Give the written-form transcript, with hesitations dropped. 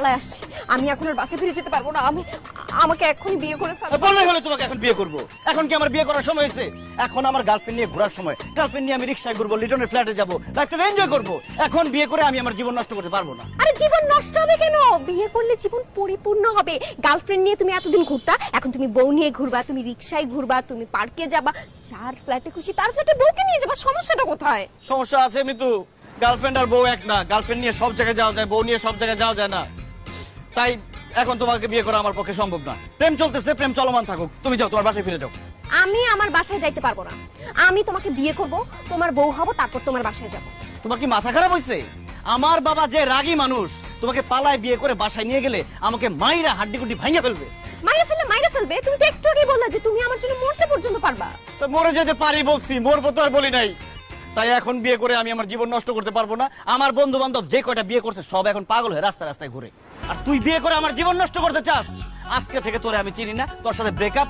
পালায় আসছি, আমি এখন আর বাসায় ফিরে যেতে পারবো না। আমাকে এখনই বিয়ে করে ফেলো। বললেই হলে তোমাকে এখন বিয়ে করব। এখন কি আমার বিয়ে করার সময় হয়েছে? এখন আমার গার্লফ্রেন্ড নিয়ে ঘোরার সময়। গার্লফ্রেন্ড নিয়ে আমি রিক্সায় ঘুরবো, লিটনের ফ্ল্যাটে যাবো, লাইফটা এনজয় করবো। এখন বিয়ে করে আমি আমার জীবন নষ্ট করতে পারবো না। আরে জীবন নষ্ট হবে কেন? বিয়ে করলে জীবন পরিপূর্ণ হবে। গার্লফ্রেন্ড নিয়ে তুমি এতদিন ঘুরতা, এখন তুমি বউ নিয়ে ঘুরবা, তুমি রিক্সায় ঘুরবা, তুমি পার্কে যাবা, যার ফ্ল্যাটে খুশি তার ফ্ল্যাটে বউকে নিয়ে যাবা। সমস্যাটা কোথায়? সমস্যা আছে মিতু, গার্লফ্রেন্ড আর বউ এক না। গার্লফ্রেন্ড নিয়ে সব জায়গায় যাওয়া যায়, বউ নিয়ে সব জায়গায় যাওয়া যায় না। তাই এখন তোমাকে বিয়ে করা আমার পক্ষে সম্ভব না। প্রেম চলতেছে, প্রেম চলমান থাকুক। তুমি যাও, তোমার বাসায় ফিরে যাও। আমি আমার বাসায় যাইতে পারবো না। আমি তোমাকে বিয়ে করব, তোমার বউ হব, তারপর তোমার বাসায় যাব। তোমার কি মাথা খারাপ হয়েছে? আমার বাবা যে রাগী মানুষ, তোমাকে পালায় বিয়ে করে বাসায় নিয়ে গেলে আমাকে মাইরা হাড্ডিগুড্ডি ভাঙিয়ে ফেলবে। মাইরা ফেলবে? তুমি তো একটু আগেই বললা যে তুমি আমার জন্য মরতে পর্যন্ত পারবা। তো মরে যেতে পারি বলছি, মরবো তো আর বলি নাই। তাই এখন বিয়ে করে আমি আমার জীবন নষ্ট করতে পারবো না। আমার বন্ধু বান্ধব যে কয়টা বিয়ে করছে সব এখন পাগল হয়ে রাস্তায় রাস্তায় ঘুরে। আর তুই বিয়ে করে আমার জীবন নষ্ট করতে চাস? আজকে থেকে তোরে আমি চিনি না, তোর সাথে ব্রেকআপ।